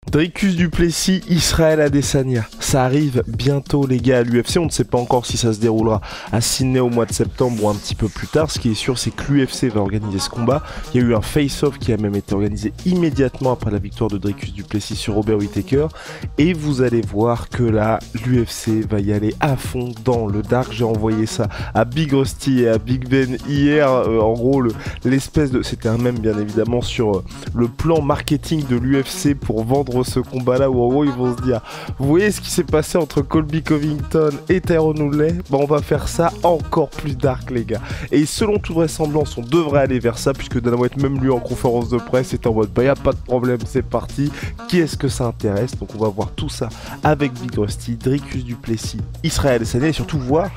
Dricus du Plessis, Israël Adesanya. Ça arrive bientôt les gars à l'UFC, on ne sait pas encore si ça se déroulera à Sydney au mois de septembre ou un petit peu plus tard. Ce qui est sûr, c'est que l'UFC va organiser ce combat. Il y a eu un face-off qui a même été organisé immédiatement après la victoire de Dricus du Plessis sur Robert Whittaker. Et vous allez voir que là, l'UFC va y aller à fond dans le dark. J'ai envoyé ça à Big Rusty et à Big Ben hier. En gros, l'espèce de... C'était un mème bien évidemment sur le plan marketing de l'UFC pour vendre ce combat-là où en gros ils vont se dire vous voyez ce qui s'est passé entre Colby Covington et Tyron Woodley, on va faire ça encore plus dark les gars. Et selon toute vraisemblance on devrait aller vers ça puisque Dana White même lui en conférence de presse est en mode y a pas de problème, c'est parti, qui est-ce que ça intéresse. Donc on va voir tout ça avec Big Rusty, Dricus du Plessis, Israël Adesanya et surtout voir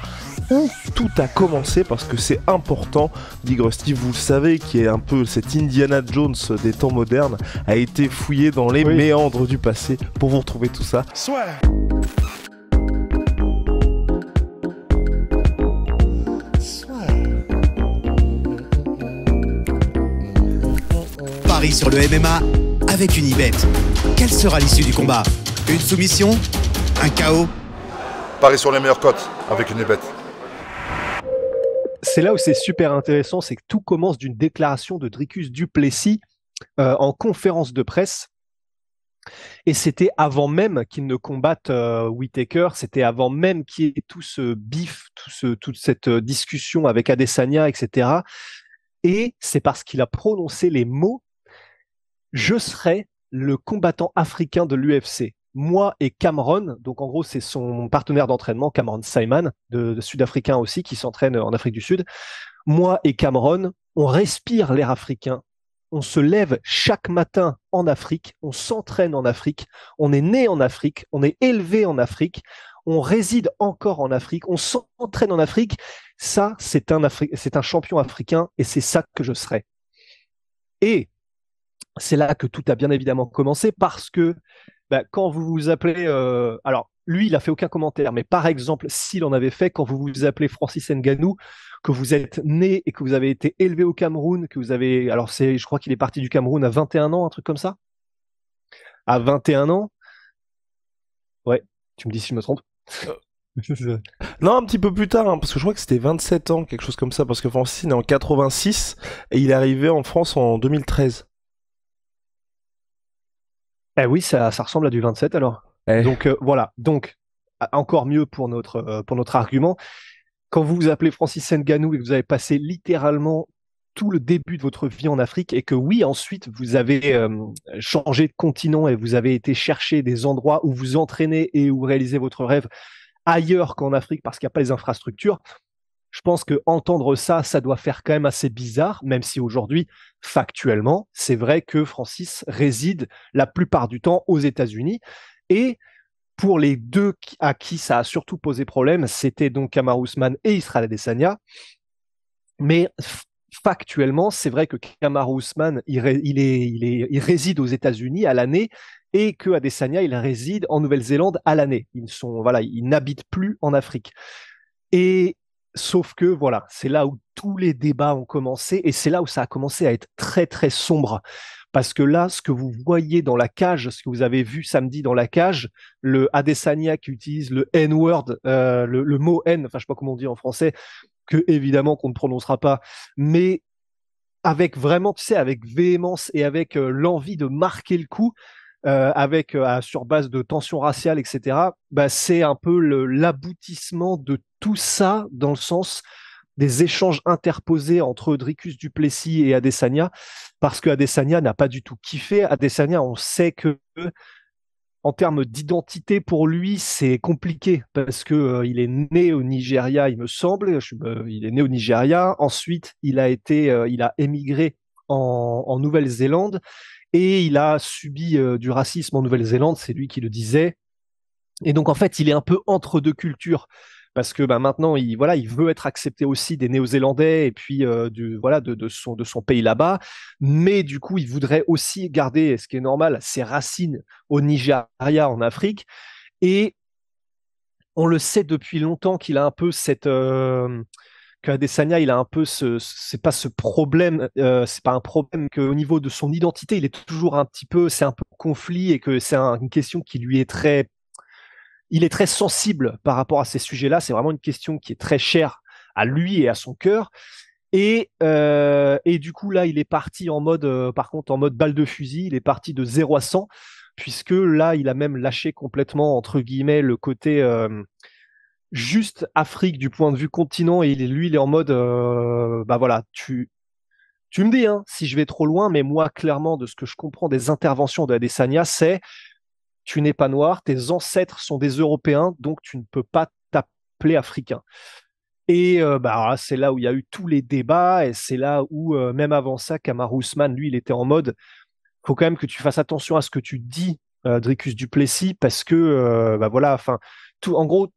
où tout a commencé parce que c'est important. Big Rusty, vous le savez, qui est un peu cet Indiana Jones des temps modernes, a été fouillé dans les méandres du passé pour vous retrouver tout ça. Paris sur le MMA avec Unibet. Quelle sera l'issue du combat? Une soumission? Un KO? Paris sur les meilleures cotes avec Unibet. C'est là où c'est super intéressant, c'est que tout commence d'une déclaration de Dricus du Plessis en conférence de presse. Et c'était avant même qu'il ne combatte Whittaker, c'était avant même qu'il y ait tout ce bif, toute cette discussion avec Adesanya, etc. Et c'est parce qu'il a prononcé les mots « Je serai le combattant africain de l'UFC ». Moi et Cameron, donc en gros c'est son partenaire d'entraînement, Cameron Simon, de Sud-Africain aussi, qui s'entraîne en Afrique du Sud. Moi et Cameron, on respire l'air africain, on se lève chaque matin en Afrique, on s'entraîne en Afrique, on est né en Afrique, on est élevé en Afrique, on réside encore en Afrique, on s'entraîne en Afrique. Ça, c'est un champion africain et c'est ça que je serai. Et c'est là que tout a bien évidemment commencé parce que quand vous vous appelez... alors, lui, il a fait aucun commentaire, mais par exemple, s'il en avait fait, quand vous vous appelez Francis Ngannou, que vous êtes né et que vous avez été élevé au Cameroun, que vous avez... Alors, je crois qu'il est parti du Cameroun à 21 ans, un truc comme ça. À 21 ans. Ouais, tu me dis si je me trompe. Non, un petit peu plus tard, hein, parce que je crois que c'était 27 ans, quelque chose comme ça, parce que Francis est né en 86 et il est arrivé en France en 2013. Eh oui, ça ressemble à du 27 alors. Donc voilà, donc encore mieux pour notre argument. Quand vous vous appelez Francis Ngannou et que vous avez passé littéralement tout le début de votre vie en Afrique et que oui, ensuite vous avez changé de continent et vous avez été chercher des endroits où vous entraînez et où réalisez votre rêve ailleurs qu'en Afrique parce qu'il n'y a pas les infrastructures, je pense que entendre ça, ça doit faire quand même assez bizarre, même si aujourd'hui, factuellement, c'est vrai que Francis réside la plupart du temps aux États-Unis. Et pour les deux à qui ça a surtout posé problème, c'était donc Kamaru Usman et Israël Adesanya. Mais factuellement, c'est vrai que Kamaru Usman, il réside aux États-Unis à l'année et que Adesanya, il réside en Nouvelle-Zélande à l'année. Ils n'habitent plus en Afrique. Et sauf que voilà, c'est là où tous les débats ont commencé et c'est là où ça a commencé à être très très sombre. Parce que là, ce que vous voyez dans la cage, ce que vous avez vu samedi dans la cage, le Adesanya qui utilise le N-word, le mot N, enfin je sais pas comment on dit en français, que évidemment qu'on ne prononcera pas, mais avec vraiment, tu sais, avec véhémence et avec l'envie de marquer le coup, sur base de tensions raciales, etc. C'est un peu l'aboutissement de tout ça dans le sens des échanges interposés entre Dricus du Plessis et Adesanya, parce que Adesanya n'a pas du tout kiffé. Adesanya, on sait que en termes d'identité, pour lui, c'est compliqué parce que il est né au Nigeria, il me semble. Il est né au Nigeria. Ensuite, il a émigré en Nouvelle-Zélande et il a subi du racisme en Nouvelle-Zélande. C'est lui qui le disait. Et donc, en fait, il est un peu entre deux cultures. Parce que maintenant, il veut être accepté aussi des Néo-Zélandais et puis de son pays là-bas. Mais du coup, il voudrait aussi garder, ce qui est normal, ses racines au Nigeria, en Afrique. Et on le sait depuis longtemps qu'il a un peu qu'Adesanya, il a un peu c'est pas ce problème, c'est pas un problème qu'au niveau de son identité, il est toujours un petit peu, c'est un peu conflit et que c'est une question qui lui est il est très sensible par rapport à ces sujets-là. C'est vraiment une question qui est très chère à lui et à son cœur. Et du coup, là, il est parti en mode, par contre, en mode balle de fusil. Il est parti de 0 à 100, puisque là, il a même lâché complètement, entre guillemets, le côté juste Afrique du point de vue continent. Et lui, il est en mode, bah voilà, tu me dis hein, si je vais trop loin, mais moi, clairement, de ce que je comprends des interventions d'Adesanya, c'est tu n'es pas noir, tes ancêtres sont des Européens, donc tu ne peux pas t'appeler africain. Et bah, c'est là où il y a eu tous les débats, et c'est là où, même avant ça, Kamaru Usman, lui, il était en mode, faut quand même que tu fasses attention à ce que tu dis, Dricus du Plessis, parce que, bah voilà, enfin, en gros,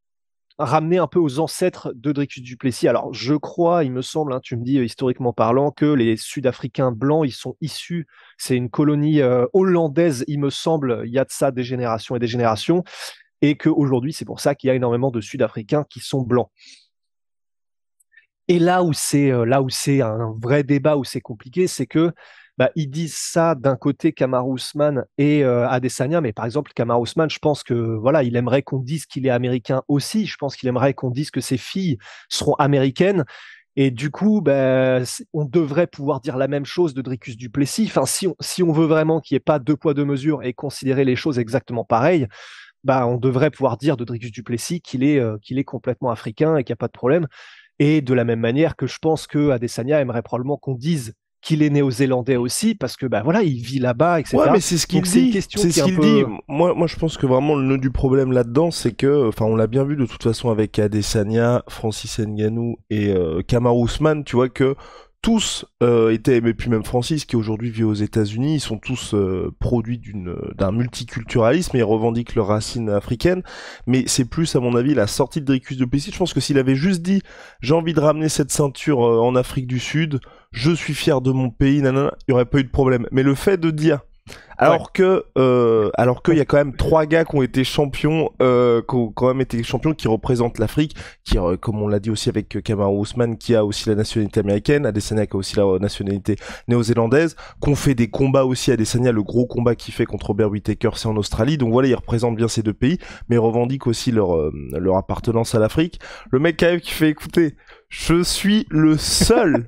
ramener un peu aux ancêtres de Dricus du Plessis. Alors, je crois, il me semble, hein, tu me dis historiquement parlant, que les Sud-Africains blancs, ils sont issus, c'est une colonie hollandaise, il me semble, il y a de ça des générations et des générations, et qu'aujourd'hui, c'est pour ça qu'il y a énormément de Sud-Africains qui sont blancs. Et là où c'est un vrai débat, où c'est compliqué, c'est que bah, ils disent ça d'un côté Kamaru Usman et Adesanya, mais par exemple Kamaru Usman, je pense que voilà, il aimerait qu'on dise qu'il est américain aussi. Je pense qu'il aimerait qu'on dise que ses filles seront américaines. Et du coup, bah, on devrait pouvoir dire la même chose de Dricus du Plessis. Enfin, si on veut vraiment qu'il n'y ait pas deux poids deux mesures et considérer les choses exactement pareilles, bah, on devrait pouvoir dire de Dricus du Plessis qu'il est complètement africain et qu'il n'y a pas de problème. Et de la même manière que je pense que Adesanya aimerait probablement qu'on dise qu'il est néo-zélandais aussi, parce que bah voilà, il vit là-bas, etc. Ouais, mais c'est ce qu'il dit. C'est ce qu'il dit. Moi, je pense que vraiment le nœud du problème là-dedans, c'est que, enfin, on l'a bien vu de toute façon avec Adesanya, Francis Ngannou et Kamaru Usman, tu vois que tous étaient, mais puis même Francis qui aujourd'hui vit aux États-Unis, ils sont tous produits d'un multiculturalisme et ils revendiquent leurs racines africaines. Mais c'est plus, à mon avis, la sortie de Dricus du Plessis. Je pense que s'il avait juste dit j'ai envie de ramener cette ceinture en Afrique du Sud, je suis fier de mon pays, nanana, il y aurait pas eu de problème. Mais le fait de dire alors que il y a quand même 3 gars qui ont été champions, qui représentent l'Afrique, qui comme on l'a dit aussi avec Kamaru Usman, qui a aussi la nationalité américaine, Adesanya qui a aussi la nationalité néo-zélandaise, qu'on fait des combats aussi. Adesanya, le gros combat qu'il fait contre Robert Whittaker, c'est en Australie, donc voilà, ils représentent bien ces deux pays, mais ils revendiquent aussi leur appartenance à l'Afrique. Le mec quand même qui fait écouter, je suis le seul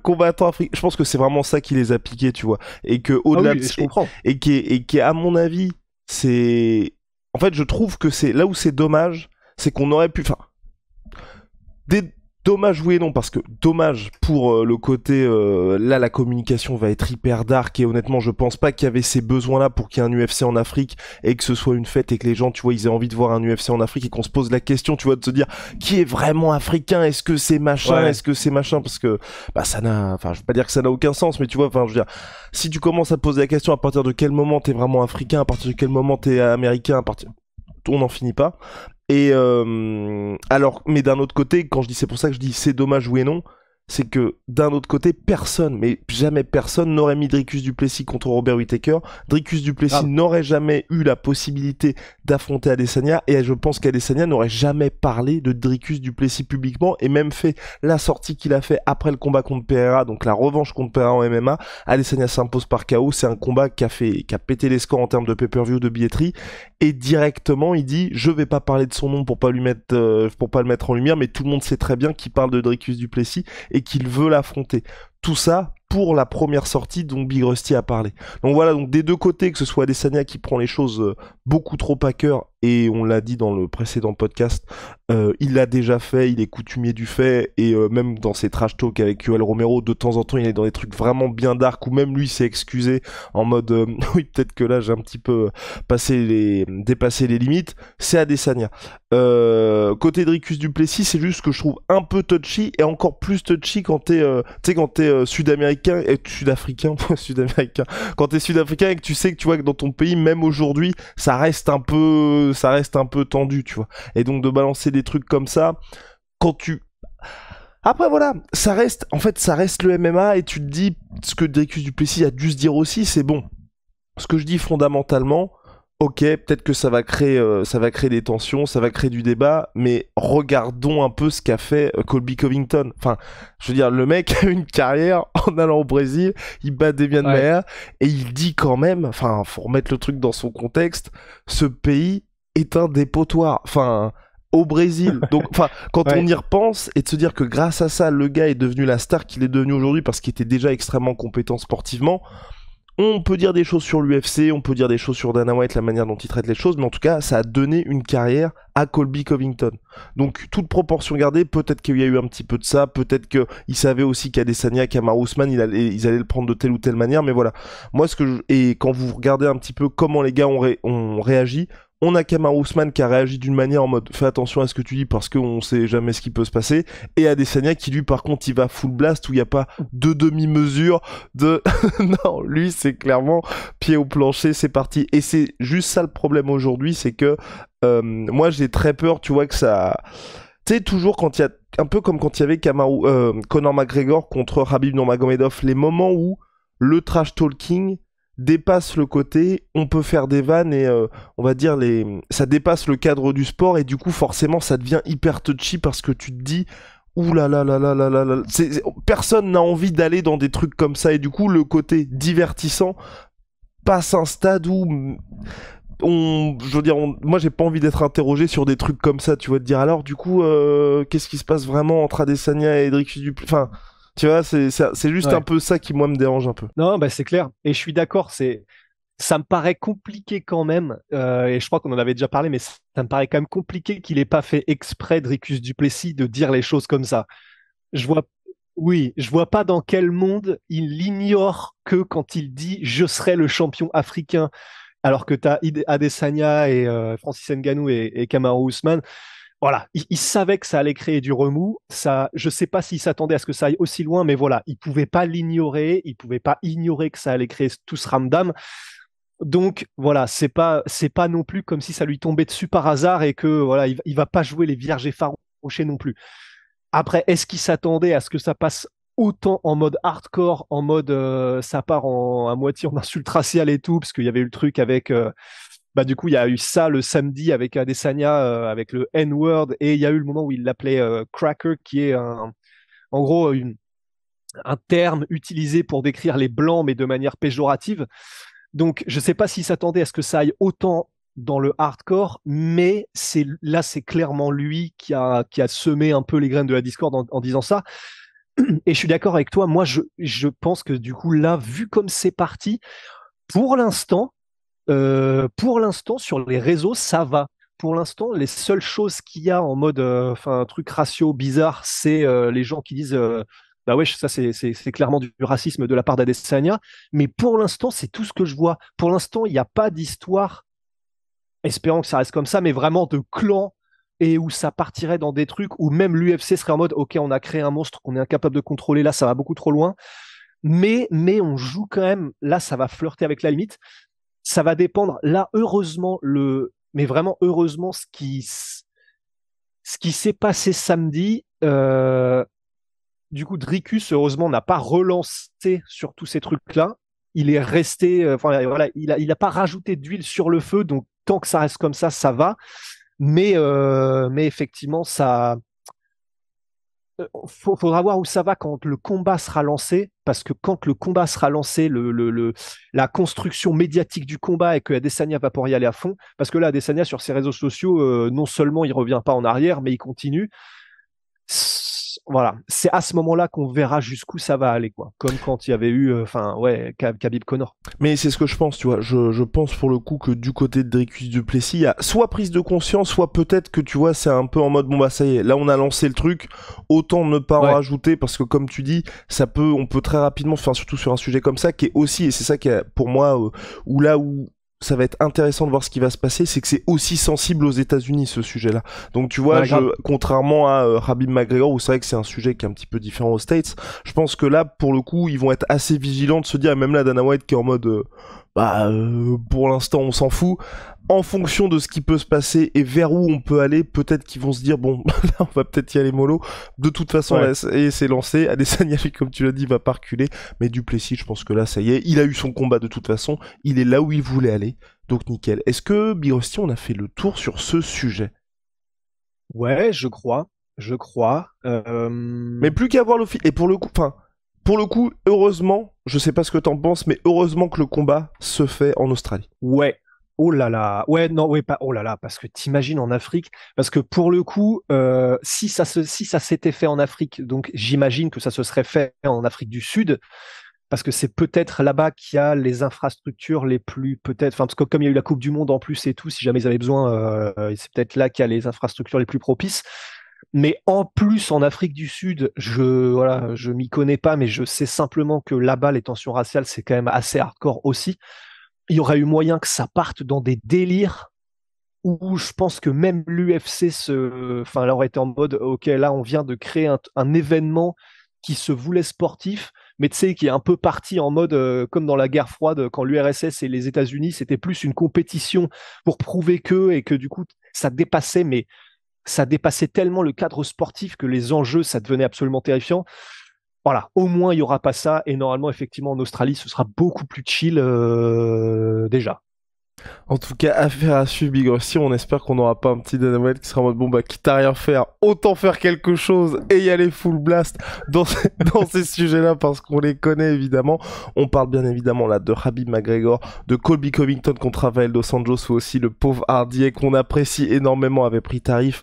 combattant africain. Je pense que c'est vraiment ça qui les a piqués, tu vois. Et que au-delà de je comprends. et qui à mon avis, c'est en fait, je trouve que c'est là où c'est dommage, c'est qu'on aurait pu dommage oui et non, parce que dommage pour le côté là la communication va être hyper dark et honnêtement je pense pas qu'il y avait ces besoins là pour qu'il y ait un UFC en Afrique et que ce soit une fête et que les gens tu vois ils aient envie de voir un UFC en Afrique et qu'on se pose la question tu vois de se dire qui est vraiment africain, est-ce que c'est machin, est-ce que c'est machin, parce que bah ça n'a, enfin je veux pas dire que ça n'a aucun sens mais tu vois, enfin je veux dire si tu commences à te poser la question à partir de quel moment t'es vraiment africain, à partir de quel moment t'es américain, à partir on n'en finit pas. Et alors, mais d'un autre côté, quand je dis c'est pour ça que je dis c'est dommage oui et non, c'est que d'un autre côté, personne, mais jamais personne n'aurait mis Dricus du Plessis contre Robert Whittaker. Dricus du Plessis n'aurait jamais eu la possibilité d'affronter Adesanya et je pense qu'Adesanya n'aurait jamais parlé de Dricus du Plessis publiquement et même fait la sortie qu'il a fait après le combat contre Pereira, donc la revanche contre Pereira en MMA. Adesanya s'impose par KO, c'est un combat qui a pété les scores en termes de pay-per-view, de billetterie et directement il dit je vais pas parler de son nom pour pas le mettre en lumière, mais tout le monde sait très bien qu'il parle de Dricus du Plessis et qu'il veut l'affronter. Tout ça pour la première sortie dont Big Rusty a parlé. Donc voilà, donc des deux côtés, que ce soit Adesanya qui prend les choses beaucoup trop à cœur, et on l'a dit dans le précédent podcast, il l'a déjà fait, il est coutumier du fait, et même dans ses trash talk avec Yoel Romero, de temps en temps il est dans des trucs vraiment bien dark, où même lui s'est excusé en mode oui peut-être que là j'ai un petit peu dépassé les limites, c'est Adesanya. Côté Dricus du Plessis, c'est juste que je trouve un peu touchy, et encore plus touchy quand t'es sud-américain et sud-africain, sud-américain, quand t'es sud-africain et que tu sais que tu vois que dans ton pays, même aujourd'hui, ça reste un peu tendu, tu vois. Et donc de balancer des trucs comme ça, après voilà, ça reste le MMA et tu te dis, ce que Dricus du Plessis a dû se dire aussi, c'est bon. Ce que je dis fondamentalement, Ok, peut-être que ça va créer des tensions, ça va créer du débat, mais regardons un peu ce qu'a fait Colby Covington. Enfin, je veux dire, le mec a une carrière en allant au Brésil, il bat Demian Maia, et il dit quand même, enfin, faut remettre le truc dans son contexte, ce pays est un dépotoir. Enfin, au Brésil. Donc, enfin, quand on y repense, et de se dire que grâce à ça, le gars est devenu la star qu'il est devenu aujourd'hui parce qu'il était déjà extrêmement compétent sportivement. On peut dire des choses sur l'UFC, on peut dire des choses sur Dana White, la manière dont il traite les choses, mais en tout cas, ça a donné une carrière à Colby Covington. Donc, toute proportion gardée, peut-être qu'il y a eu un petit peu de ça, peut-être qu'il savait aussi qu'Adesanya, Kamaru Usman, ils allaient le prendre de telle ou telle manière, mais voilà. Moi, et quand vous regardez un petit peu comment les gars ont réagi, on a Kamaru Usman qui a réagi d'une manière en mode fais attention à ce que tu dis parce qu'on sait jamais ce qui peut se passer, et Adesanya qui lui par contre il va full blast où il n'y a pas de demi-mesure de non, lui c'est clairement pied au plancher, c'est parti. Et c'est juste ça le problème aujourd'hui, c'est que moi j'ai très peur, tu vois, que ça, tu sais, toujours quand il y a un peu comme quand il y avait Conor McGregor contre Khabib Nurmagomedov, les moments où le trash talking dépasse le côté, on peut faire des vannes et on va dire ça dépasse le cadre du sport et du coup forcément ça devient hyper touchy parce que tu te dis ouh là là là là là là là, personne n'a envie d'aller dans des trucs comme ça et du coup le côté divertissant passe un stade où je veux dire, moi j'ai pas envie d'être interrogé sur des trucs comme ça, tu vois, de dire alors du coup qu'est-ce qui se passe vraiment entre Adesanya et Dricus du enfin. Tu vois, c'est juste un peu ça qui, moi, me dérange un peu. Non, bah c'est clair. Et je suis d'accord, ça me paraît compliqué quand même, et je crois qu'on en avait déjà parlé, mais ça me paraît quand même compliqué qu'il ait pas fait exprès, Dricus du Plessis, de dire les choses comme ça. Oui, je vois pas dans quel monde il ignore que quand il dit « je serai le champion africain », alors que tu as Adesanya et Francis Ngannou et Kamaru Usman. Voilà, il savait que ça allait créer du remous. Ça, je sais pas s'il s'attendait à ce que ça aille aussi loin, mais voilà, il pouvait pas l'ignorer. Il pouvait pas ignorer que ça allait créer tout ce ramdam. Donc voilà, c'est pas non plus comme si ça lui tombait dessus par hasard et que voilà, il va pas jouer les vierges effarouchées non plus. Après, est-ce qu'il s'attendait à ce que ça passe autant en mode hardcore, en mode ça part à moitié en insulte raciale et tout, parce qu'il y avait eu le truc avec bah du coup il y a eu ça le samedi avec Adesanya avec le N-word, et il y a eu le moment où il l'appelait cracker, qui est en gros un terme utilisé pour décrire les blancs mais de manière péjorative. Donc je sais pas s'il s'attendait à ce que ça aille autant dans le hardcore, mais c'est clairement lui qui a semé un peu les graines de la discorde en disant ça. Et je suis d'accord avec toi, moi je pense que du coup là, vu comme c'est parti, pour l'instant sur les réseaux, ça va. Pour l'instant, les seules choses qu'il y a en mode, un truc ratio bizarre, c'est les gens qui disent, bah ouais, ça c'est clairement du racisme de la part d'Adesanya. Mais pour l'instant, c'est tout ce que je vois. Pour l'instant, il n'y a pas d'histoire, espérons que ça reste comme ça, mais vraiment de clan, et où ça partirait dans des trucs où même l'UFC serait en mode, ok, on a créé un monstre qu'on est incapable de contrôler, là, ça va beaucoup trop loin. Mais on joue quand même, là, ça va flirter avec la limite. Ça va dépendre, là, heureusement, mais vraiment heureusement, ce qui s'est passé samedi, du coup, Dricus, heureusement, n'a pas relancé sur tous ces trucs-là. Il est resté, voilà, il a pas rajouté d'huile sur le feu, donc tant que ça reste comme ça va. Mais effectivement, ça, faudra voir où ça va quand le combat sera lancé, parce que quand le combat sera lancé, la construction médiatique du combat, et que Adesanya va pouvoir y aller à fond, parce que là, Adesanya sur ses réseaux sociaux, non seulement il revient pas en arrière, mais il continue. Voilà, c'est à ce moment-là qu'on verra jusqu'où ça va aller, quoi. Comme quand il y avait eu, Khabib Conor. Mais c'est ce que je pense, tu vois. Je pense pour le coup que du côté de Dricus du Plessis, il y a soit prise de conscience, soit peut-être que tu vois, c'est un peu en mode bon bah ça y est, là on a lancé le truc, autant ne pas en rajouter, parce que comme tu dis, on peut très rapidement, enfin surtout sur un sujet comme ça, qui est aussi, et c'est ça qui est pour moi, où ça va être intéressant de voir ce qui va se passer, c'est que c'est aussi sensible aux États-Unis, ce sujet-là. Donc tu vois, contrairement à Khabib McGregor, où c'est vrai que c'est un sujet qui est un petit peu différent aux States, je pense que là, pour le coup, ils vont être assez vigilants de se dire, et même là, Dana White qui est en mode Pour l'instant, on s'en fout. En fonction de ce qui peut se passer et vers où on peut aller, peut-être qu'ils vont se dire, bon, là, on va peut-être y aller mollo. De toute façon, là, c'est lancé. Adesanya, comme tu l'as dit, va pas reculer. Mais Duplessis, je pense que là, ça y est. Il a eu son combat de toute façon. Il est là où il voulait aller. Donc, nickel. Est-ce que, Big Rusty, on a fait le tour sur ce sujet? Ouais, je crois. Mais plus qu'à voir le film. Et pour le coup, heureusement, je sais pas ce que t'en penses, mais heureusement que le combat se fait en Australie. Ouais. Oh là là. Ouais, non, ouais, pas. Oh là là, parce que t'imagines en Afrique, parce que pour le coup, si ça s'était fait en Afrique, donc j'imagine que ça se serait fait en Afrique du Sud, parce que c'est peut-être là-bas qu'il y a les infrastructures les plus, peut-être, enfin, parce que comme il y a eu la Coupe du Monde en plus et tout, si jamais ils avaient besoin, c'est peut-être là qu'il y a les infrastructures les plus propices. Mais en plus, en Afrique du Sud, je m'y connais pas, mais je sais simplement que là-bas, les tensions raciales, c'est quand même assez hardcore aussi. Il y aurait eu moyen que ça parte dans des délires où je pense que même l'UFC enfin, elle aurait été en mode, ok, là, on vient de créer un événement qui se voulait sportif, mais tu sais, qui est un peu parti en mode, comme dans la guerre froide, quand l'URSS et les États-Unis, c'était plus une compétition pour prouver et que du coup, ça dépassait tellement le cadre sportif que les enjeux, ça devenait absolument terrifiant. Voilà, au moins il n'y aura pas ça, et normalement, effectivement, en Australie, ce sera beaucoup plus chill déjà. En tout cas, affaire à suivre, Big Rusty. On espère qu'on n'aura pas un petit Dana White qui sera en mode, bon, quitte à rien faire, autant faire quelque chose et y aller full blast dans ces sujets-là, parce qu'on les connaît, évidemment. On parle bien évidemment, là, de Khabib McGregor, de Colby Covington contre Rafael Dos Anjos, ou aussi le pauvre Hardier, qu'on apprécie énormément, avait pris tarif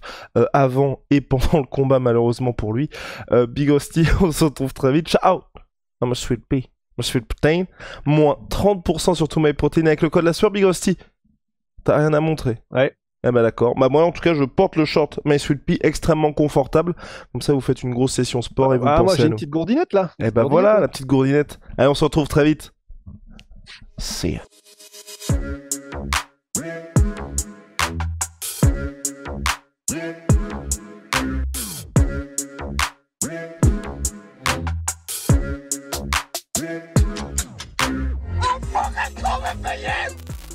avant et pendant le combat, malheureusement pour lui. Big Rusty, on se retrouve très vite. Ciao! I'm a sweet pea. Monsieur Protein, moins 30% sur tout MyProtein avec le code la sueur, Big Rusty. T'as rien à montrer? Ouais. Eh ben d'accord. Moi en tout cas je porte le short MySweetPea extrêmement confortable. Comme ça vous faites une grosse session sport et vous pensez moi j'ai à une nous. petite gourdinette là. Eh ben voilà, la petite gourdinette. Allez, on se retrouve très vite. See ya.